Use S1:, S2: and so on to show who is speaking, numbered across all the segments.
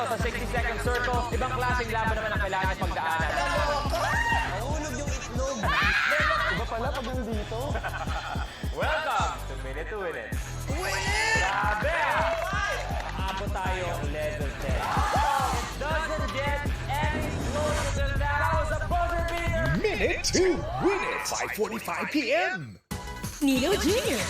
S1: sa 60-second circle, ibang klaseng laban naman ang kailangan niyang pagdaanan.
S2: Nahulog yung itlog.
S3: Iba pala pag nandito.
S1: Welcome to Minute to Win It. Grabe! Aabot tayo ang level 10. It doesn't get any closer than that. That was a buzzer beater!
S4: Minute to Win It, 5:45 p.m.
S5: Nido Jr.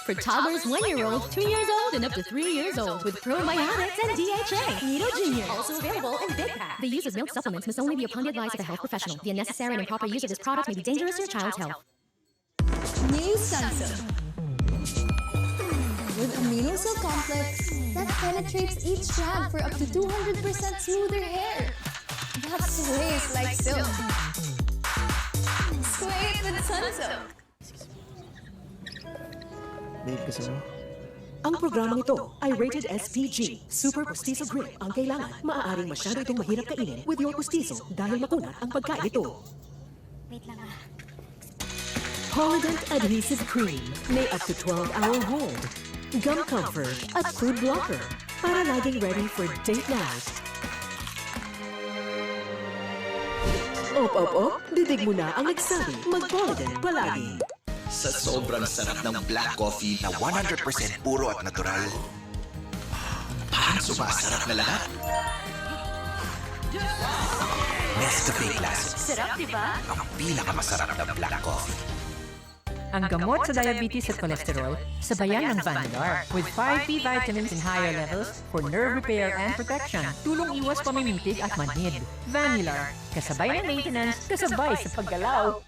S5: For toddlers 1 year old, 2 years old, and up to 3 years old with probiotics and DHA. Nido Jr. Also available in big pack. The use of milk supplements must only be upon the advice of a health professional. The unnecessary and improper use of this product may be dangerous to your child's health.
S6: New Sunsilk. With amino silk complex that penetrates each strand for up to 200% smoother hair. That sways like silk. Sway it with Sunsilk.
S3: Babe, kasi mo.
S7: Ang programang ito ay rated SPG. Super Pustiso Grip ang kailangan. Maaaring masyado itong mahirap kainin with your pustiso dahil makunat ang pagkain ito.
S6: Wait lang ah.
S7: Polident Adhesive Cream. May up to 12-hour hold. Gum comfort at food blocker. Para laging ready for date night. Op. Didig mo na ang nagsabi. Mag-Polident palagi.
S4: Sa sobrang sarap ng black coffee na 100% puro at natural, parang sumasarap na lahat. Nescafe Classic.
S5: Sarap, di ba?
S4: Ang pinakamasarap na black coffee.
S8: Ang gamot sa diabetes at cholesterol, sabayan ng Vanilar. With 5 B vitamins in higher levels for nerve repair and protection. Tulong iwas pamimitig at manhid. Vanilar. Kasabay ng maintenance, kasabay sa paggalaw.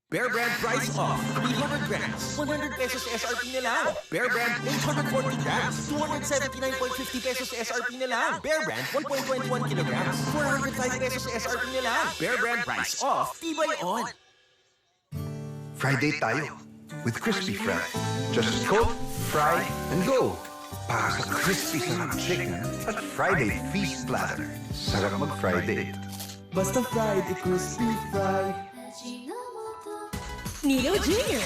S9: Bear Brand price off. 300 grams, 100 pesos SRP na lang. Bear Brand 840 grams, 279.50 pesos SRP na lang. Bear Brand 1.21 kilograms, 405 pesos SRP na lang. Bear Brand price off, tibay on.
S10: Friday tayo with Crispy Fry. Just cook, fry, and go. Para sa crispy sarap chicken at Friday feast platter. Sarap mag-Friday.
S3: Basta fried, crispy fry.
S5: Nido Jr.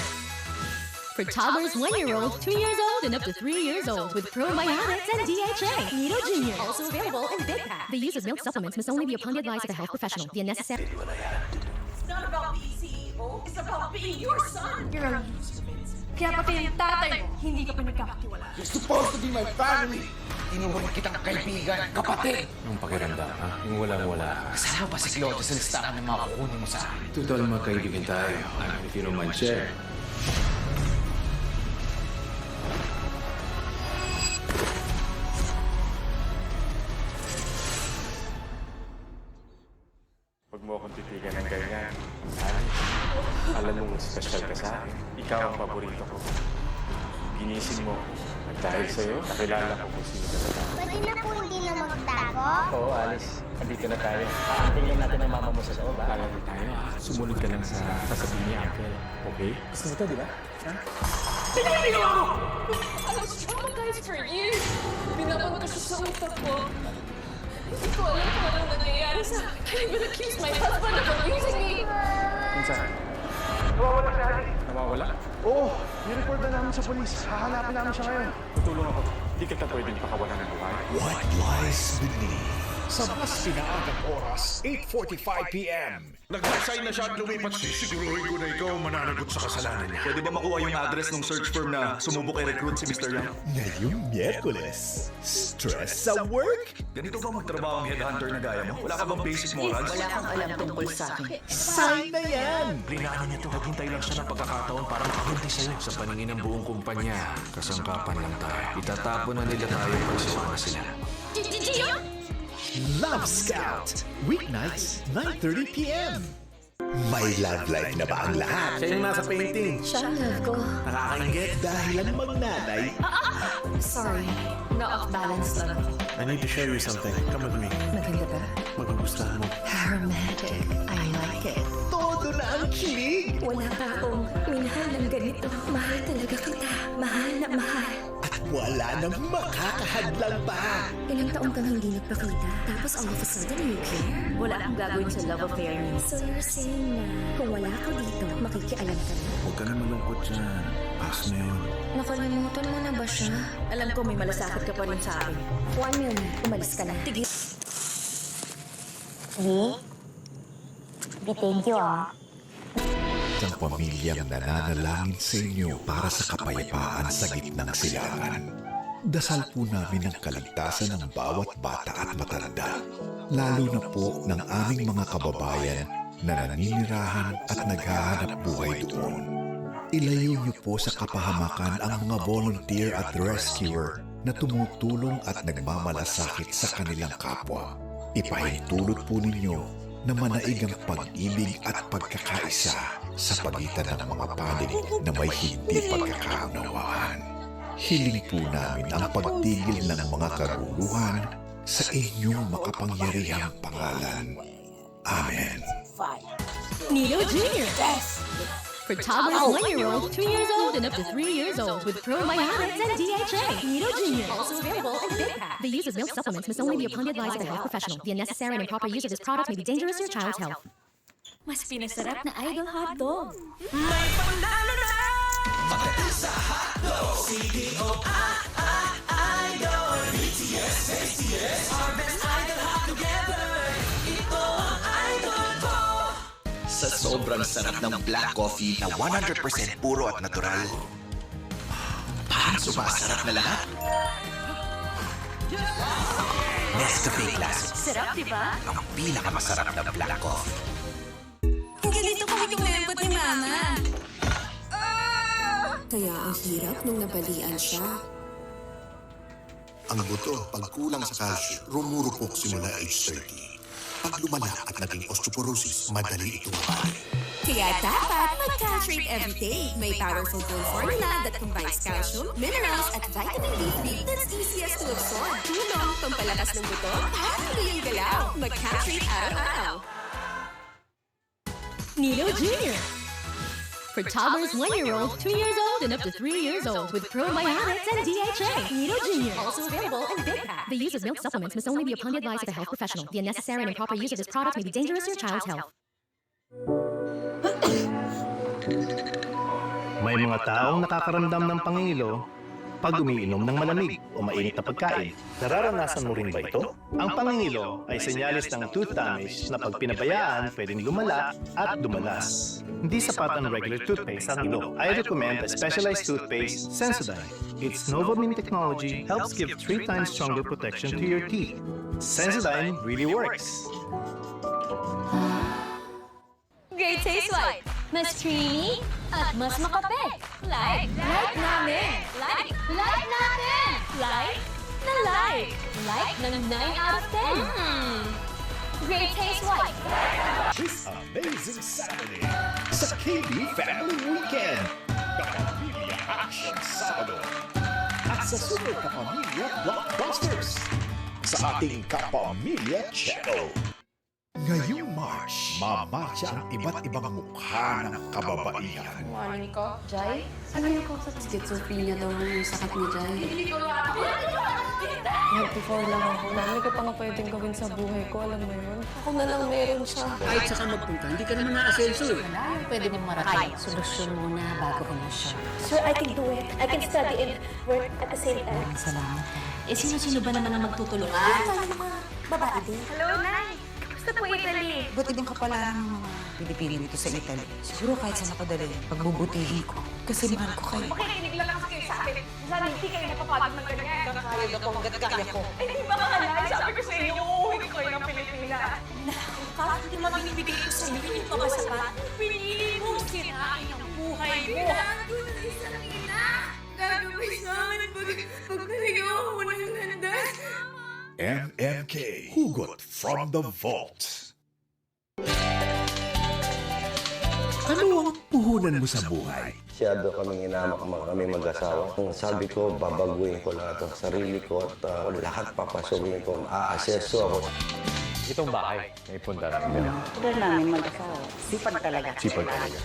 S5: For toddlers 1 year old, 2 years old, and up to 3 years old with probiotics and DHA. Nido Jr. Also available in big pack. The use of milk supplements must only be upon the advice of a health professional. The unnecessary...
S11: It's not about being CEO. It's about being your son.
S6: You're a Kaya pati yung tatay mo, hindi ka pa nagkakatiwala.
S10: You're supposed to be my family. Inuwan kitang kaibigan, kapatid.
S12: Anong pakiramdam, ha? Yung walang-wala.
S2: Kasama pa si Cloto sa listahan ng mga kukunin mo sa akin.
S12: Total magkaibigan tayo. If you don't mind share.
S3: Huwag mo akong titigan ng ganyan. Alam mong special ka sa akin. Ikaw ang paborito ko. Ginising mo. At dahil sa'yo, nakilala ko kung sino ka na.
S6: Pwede na po hindi na magtago?
S1: Oo, Alice. Andito na tayo. Tingnan natin ang mama mo sa loob.
S3: Palagi tayo. Sumunod ka lang sa sasabihin ni Uncle. Okay? Gusto mo ito, di ba?
S11: Pinaginawa mo! I was traumatized for years. Binaban ko siya sa utak ko. Hindi ko alam kung anong nangyayari sa akin. I even accused my husband of abusing me.
S3: Minsan. Nawawala si Alice. Nawawala? Oo. I-report na namin sa polis. Hahanapin namin siya ngayon. Tutulong ako. Hindi kita pwedeng pakawalan ng buhay.
S4: What lies beneath?
S10: Sa mas pinaagang oras, 8:45 p.m.
S4: Nag-resign na siya at lumipat. Sisiguruhin ko na ikaw ang mananagot sa kasalanan niya.
S9: Pwede ba makuha yung address ng search firm na sumubok i-recruit si Mr. Yang?
S4: Ngayong Miyerkules, stress sa work?
S9: Ganito ba magtrabaho ang headhunter na gaya mo? Wala ka bang basic morals?
S2: Wala kang alam tungkol sa akin.
S4: Sign na yan!
S12: Plinano niya to. Naghintay lang siya ng pagkakataon para makagunti sa'yo. Sa paningin ng buong kumpanya, kasangkapan lang tayo. Itatapon na nila tayo pag sumama sila.
S4: Love Scout, weeknights, 9:30 p.m. May love life na ba ang lahat?
S12: Siya yung nasa painting.
S6: Siya ang love ko.
S12: Nakakaingit.
S4: Dahil ang magnanay,
S6: Sorry, na-off balance lang ako.
S12: I need to show you something. Come with me.
S6: Maganda ba?
S12: Magugustahan mo.
S6: Romantic. I like it.
S4: todo na ang kilig.
S6: Wala ka akong minahal ng ganito. Mahal talaga kita. Mahal na mahal.
S4: At wala nang makakahadlang pa.
S5: Ilang taon kang hindi nagpakita, tapos all of a sudden you care? Wala akong gagawin sa love affair niyo. So you're saying na kung wala ako dito, makikialam ka na?
S10: Huwag ka na malungkot dyan. Pass na yun.
S5: Nakalimutan mo na ba siya? Alam ko may malasakit ka pa rin sa akin. Juan yun, umalis ka na. Tigil.
S6: Thank you
S10: Isang pamilyang nananalangin sa inyo para sa kapayapaan sa gitnang silangan. Dasal po namin ang kaligtasan ng bawat bata at matanda, lalo na po ng aming mga kababayan na naninirahan at naghahanap buhay doon. Ilayo niyo po sa kapahamakan ang mga volunteer at rescuer na tumutulong at nagmamalasakit sa kanilang kapwa. Ipahintulot po ninyo na manaig ang pag-ibig at pagkakaisa sa pagitan ng mga panig na may hindi pagkakaunawaan. Hiling po namin ang pagtigil ng mga kaguluhan sa inyong makapangyarihang pangalan. Amen.
S5: Nido Jr. For toddlers 1 year old, 2 years old, and up to 3 years old with probiotics and DHA. Nido Jr. Also available in big pack. The use of milk supplements must only be upon the advice of a health professional. The unnecessary and improper use of this product may be dangerous to your child's health.
S6: Mas pinasarap na Idol hotdog.
S9: May panalo na! Pagdating sa hotdog, CDO-Idol, BTS, STS, our best idol hot together. Ito ang idol ko!
S4: Sa sobrang sarap ng black coffee na 100% puro at natural, parang sumasarap na lahat. Nescafe Classic.
S6: Sarap, di ba?
S4: Ang pinakamasarap na black coffee.
S6: Ganito kami kumembot ni Mama.
S5: Kaya ang hirap nung nabalian siya.
S13: Ang buto, pag kulang sa calcium, rumurupok simula age 30. Pag lumala at naging osteoporosis, madali itong mapari.
S5: Kaya dapat mag-Caltrate everyday. May powerful bone formula that combines calcium, minerals, at vitamin D3 that's easiest to absorb. Tulong, pampalakas ng buto, patuloy yung galaw. Mag-Caltrate araw-araw. Nido Jr. For toddlers 1 year old, 2 years old, and up to 3 years old with probiotics and DHA. Nido Jr. Also available in big pack. The use of milk supplements must only be upon the advice of a health professional. The unnecessary and improper use of this product may be dangerous to your child's health.
S14: May mga taong nakakaramdam ng pangingilo pag umiinom ng malamig o mainit na pagkain. Nararanasan mo rin ba ito? Ang pangingilo ay senyalis ng tooth damage na pag pinabayaan pwedeng lumala at dumalas. Hindi sapat ang regular toothpaste ang ilo. I recommend a specialized toothpaste, Sensodyne. Its Novamine technology helps give 3 times stronger protection to your teeth. Sensodyne really works.
S6: Great Taste White. Mas creamy at mas makapit. Like namin. Like natin. Like na like. Like ng 9 out of 10. Great Taste White.
S10: This amazing Saturday sa KB Family Weekend. Kapamilya Action Sabado. At sa Super Kapamilya Blockbusters. Sa ating Kapamilya Channel. Ngayong March, mamarcha ang iba't ibang mukha ng kababaihan.
S11: Morning ko, Jai?
S6: Ano yung kausap? Schizophrenia daw yung sakit ni Jai.
S11: Hindi ko lang. Before lang ako. Marami ko pa nga pwedeng gawin sa buhay ko, alam mo yun? Ako na lang meron siya.
S2: Kahit saka magpunta, hindi ka naman na-asenso eh.
S6: Pwede mong marating. Solusyon muna bago ko na siya. Sir, I can do it. I can study and work at the same time. Salamat. Sino-sino ba naman ang magtutulungan? Mga babae din.
S11: Hello, Nay! Gusto po Italy.
S2: Ba't ibang kapalaran ng mga Pilipino dito sa Italy? Siguro kahit sa nakadali, pagbubutihin ko. Kasi mahal ko kayo.
S11: Makikinig lang kasi kayo sa akin. Sana hindi kayo napapagod ng ganyan.
S2: Kakayod ako hanggat kaya ko.
S11: Eh, di ba kakalay? Sabi ko sa inyo, uuwi ko kayo ng Pilipinas.
S6: Bakit hindi naman binibigay ko sa inyo? Hindi pa ba sapat?
S11: Pinili mo, sinain ang buhay mo. Kailangan ko ng isang ina. Gagawin sa akin pag ako ng landas.
S10: MMK, Hugot from the Vault. Ano ang puhunan mo sa buhay?
S15: Masyado kaming inamak kami mag-asawa. Sabi ko, babaguhin ko lahat ang sarili ko at lahat papasukin ko. Aaseso ako.
S3: Itong bahay, may punta namin.
S2: Pudar namin mag-asawa. Sipag talaga.
S3: Sipag talaga.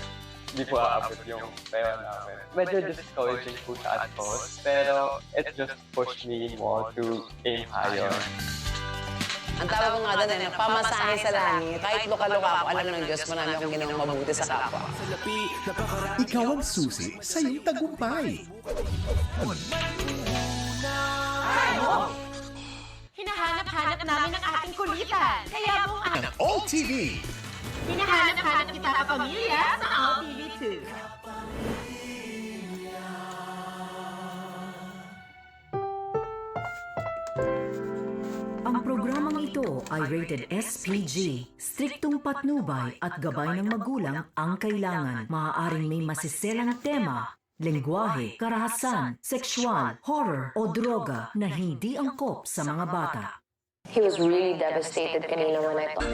S16: hindi po aabot yung pera namin. Medyo discouraging po siya at first, pero it just pushed me more to aim higher.
S17: Ang tawag ko nga doon ay nagpamasahe sa langit. Kahit luka-luka ako, alam ng Diyos, marami akong ginawang mabuti sa kapwa.
S9: Ikaw ang susi sa iyong tagumpay.
S11: Hinahanap-hanap namin ang ating kulitan. Kaya buong
S9: Ang All TV.
S11: hinahanap-hanap kita sa pamilya sa All TV 2.
S7: Ang programang ito ay rated SPG. Striktong patnubay at gabay ng magulang ang kailangan. Maaaring may masiselang tema, lengguwahe, karahasan, sexual, horror o droga na hindi angkop sa mga bata.
S6: He was really devastated kanina when I thought.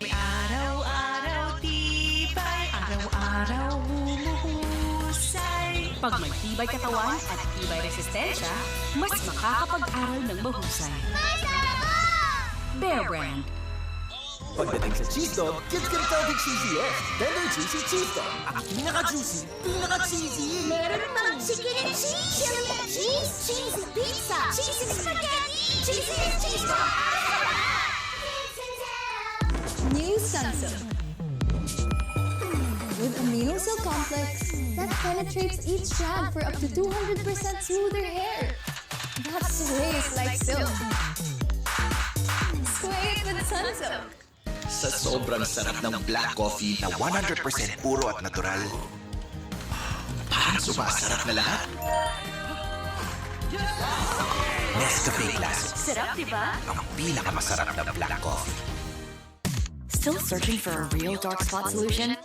S2: Araw-araw tibay, araw-araw humuhusay. Pag may tibay katawan at tibay resistensya, mas makakapag-aral ng mahusay. Bear Brand.
S9: Pagdating sa cheese dog, kids can tell the cheesiest. Tender juicy cheese dog. Ang pinaka-juicy, pinaka-cheesy.
S11: Meron pang chicken and cheese, chili and cheese, cheesy pizza, cheesy spaghetti, cheesy and cheese
S5: New Sunsilk. With amino silk complex that penetrates each strand for up to 200% smoother hair. That sways like silk. Sway it with Sunsilk.
S4: Sa sobrang sarap ng black coffee na 100% puro at natural, parang sumasarap na lahat. Nescafe Classic.
S2: Sarap, di ba?
S4: Ang pinakamasarap na black coffee.
S18: Still searching for a real dark spot solution?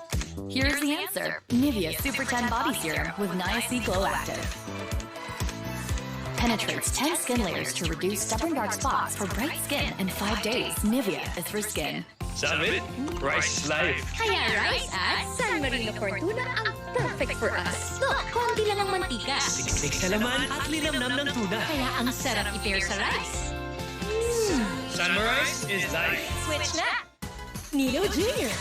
S18: Here's the answer. Nivea Super 10 Body Serum with Niacin Glow Active. Penetrates 10 skin layers to reduce stubborn dark spots for bright skin in 5 days. Nivea is for skin.
S12: Sabi, rice is life.
S6: Kaya rice at San Marino Fortuna ang perfect for us. Look, konti lang ang mantika.
S12: Siksik sa laman at linamnam ng tuna.
S6: Kaya ang sarap i-pair sa rice.
S12: Sunrise is life.
S6: Switch na!
S5: Nido Jr.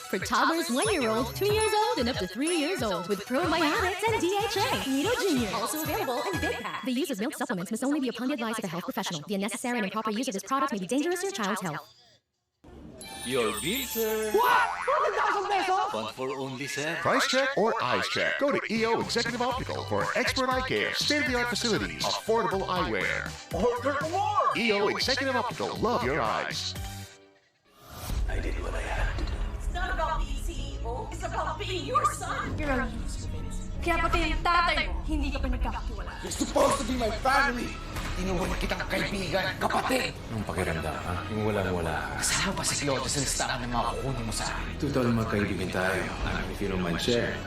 S5: For toddlers 1-year-old, 2 years old, and up to 3 years old with probiotics and DHA. Nido Jr. Also available in big pack. The use of milk supplements must only be upon the advice of a health professional. The unnecessary and improper use of this product may be dangerous to your child's health.
S12: Your bill, sir.
S9: What? 4,000 pesos?
S12: One for only, sir.
S19: Price check or eyes check. Go to EO Executive Optical for expert eye care, state-of-the-art facilities, affordable eyewear.
S9: Order more!
S19: EO Executive Optical. Love your eyes.
S12: I did what I had to do.
S11: It's not about being CEO, it's about being your son.
S6: You're a Kaya pati yung tatay mo, hindi ka pa nagkakakiwala.
S9: You're supposed to be my family. Inuwan kitang kaibigan, kapatid.
S3: Anong pakiramdam, ha? Yung walang-wala.
S9: Kasama pa si Cloto sa listahan ng mga kukunin mo sa akin.
S3: Total magkaibigan tayo. If you don't mind share.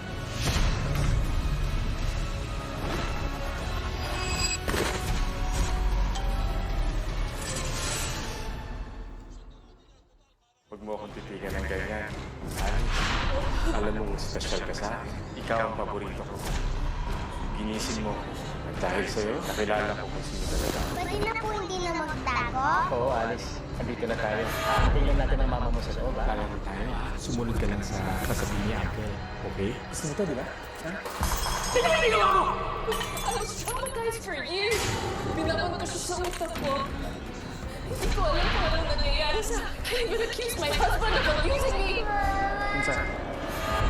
S3: Huwag mo akong titigan ng ganyan. Alam mong special ka sa akin. Ikaw ang paborito ko. Ginising mo. At dahil sa'yo, nakilala ko kung sino talaga.
S11: Pwede na po hindi na magtago?
S1: Oo, Alice. Andito na tayo. Tingnan natin ang mama mo sa loob, ha?
S3: Kala mo tayo. Sumunod ka lang sa sasabihin niya, Uncle. Okay?
S1: Gusto mo to, di ba?
S11: Pinahiligaw mo! I was traumatized for years. Binaban ko siya sa utak ko. Hindi ko alam kung anong nangyayari sa akin. I even accused my husband of abusing me.
S3: Minsan.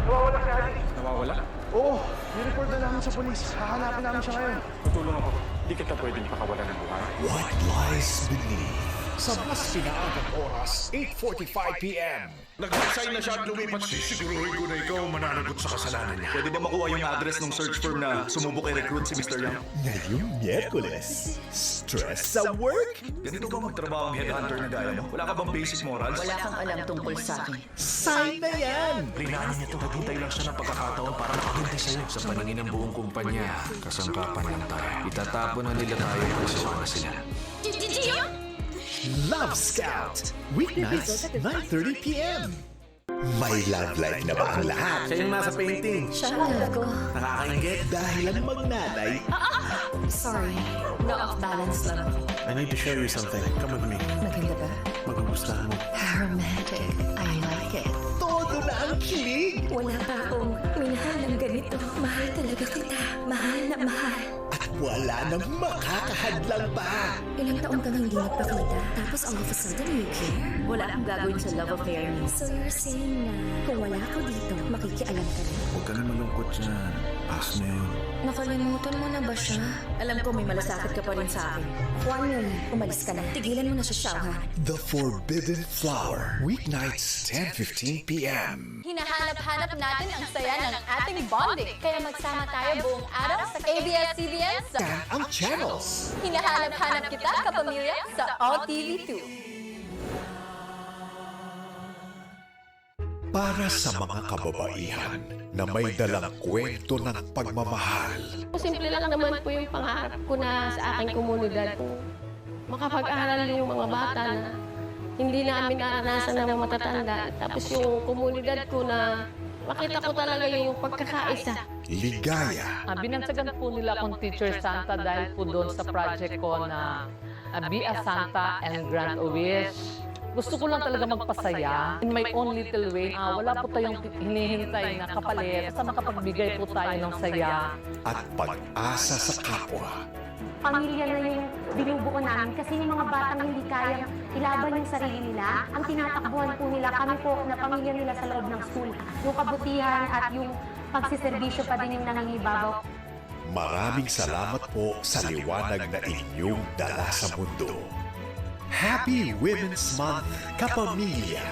S9: Nawawala si Ali.
S3: Nawawala?
S9: Oo, ni-report na namin sa polis. Hahanapin namin siya ngayon.
S3: Tutulong ako. Hindi kita pwedeng pakawalan ng buhay.
S9: What lies beneath? Sa mas pinaagang oras, 8:45 p.m.
S10: Nag-resign na siya at lumipat. Sisiguruhin ko na ikaw mananagot sa kasalanan niya.
S4: Pwede ba makuha yung address ng search firm na sumubok i-recruit si Mr. Young?
S9: Ngayong Miyerkules, stress sa work?
S4: Ganito ba magtrabaho ang headhunter na gaya mo? Wala ka bang basic morals?
S2: Wala kang alam tungkol sa akin.
S9: Sign na yan!
S12: Plinano niya to. Naghintay lang siya ng pagkakataon para makagunti sa'yo. Sa paningin ng buong kumpanya, kasangkapan lang tayo. Itatapon na nila tayo kung sumama sila.
S9: Love Scout, weeknights, 9:30 p.m.
S4: May love life na ba ang lahat?
S12: Siya yung nasa painting.
S6: Siya ang love ko.
S12: Nakakaingit.
S4: Dahil ang magnanay,
S6: Sorry, na-off balance lang ako.
S12: I need to show you something. Come with me.
S6: Maganda ba?
S12: Magugustuhan mo.
S6: Romantic. I like it.
S4: todo na ang kilig.
S6: Wala pa akong minahal ng ganito. Mahal talaga kita. Mahal na mahal.
S4: At wala nang makakahadlang pa.
S6: Ilang taon kang hindi nagpakita, tapos all of a sudden you care?
S7: Wala akong gagawin sa love affair niya.
S6: So you're saying na kung wala ako dito, makikialam ka rin?
S12: Huwag ka na malungkot dyan. Pass na yun.
S6: Nakalimutan mo na ba siya?
S7: Alam ko may malasakit ka pa rin sa akin.
S6: Juan yun, umalis ka na. Tigilan mo na siya, Xiaohan.
S4: The Forbidden Flower. Weeknights, 10:15 p.m.
S11: Hinahanap-hanap natin ang saya ng ating bonding. Kaya magsama tayo buong araw sa ABS-CBN sa
S4: Ang channels.
S11: Hinahanap-hanap kita, kapamilya, sa AllTV2.
S4: Para sa mga kababaihan na may dalang kwento ng pagmamahal.
S11: Simple lang naman po yung pangarap ko na sa aking komunidad. Makapag-aral yung mga bata na hindi namin naranasan ng matatanda. Tapos yung komunidad ko na makita ko talaga yung pagkakaisa.
S4: Ligaya.
S20: Binansagan po nila akong Teacher Santa dahil po doon sa project ko na Be a Santa and Grant a Wish. Gusto ko lang talaga magpasaya in my own little way. Wala po tayong hinihintay na kapalit. Basta makapagbigay po tayo ng saya.
S4: At pag-asa sa kapwa.
S21: Pamilya na yung binubuo namin kasi yung mga batang hindi kayang ilaban yung sarili nila, ang tinatakbuhan po nila, kami po na pamilya nila sa loob ng school. Yung kabutihan at yung pagsiservisyo pa din yung nangingibabaw.
S4: Maraming salamat po sa liwanag na inyong dala sa mundo. Happy Women's Month, kapamilya!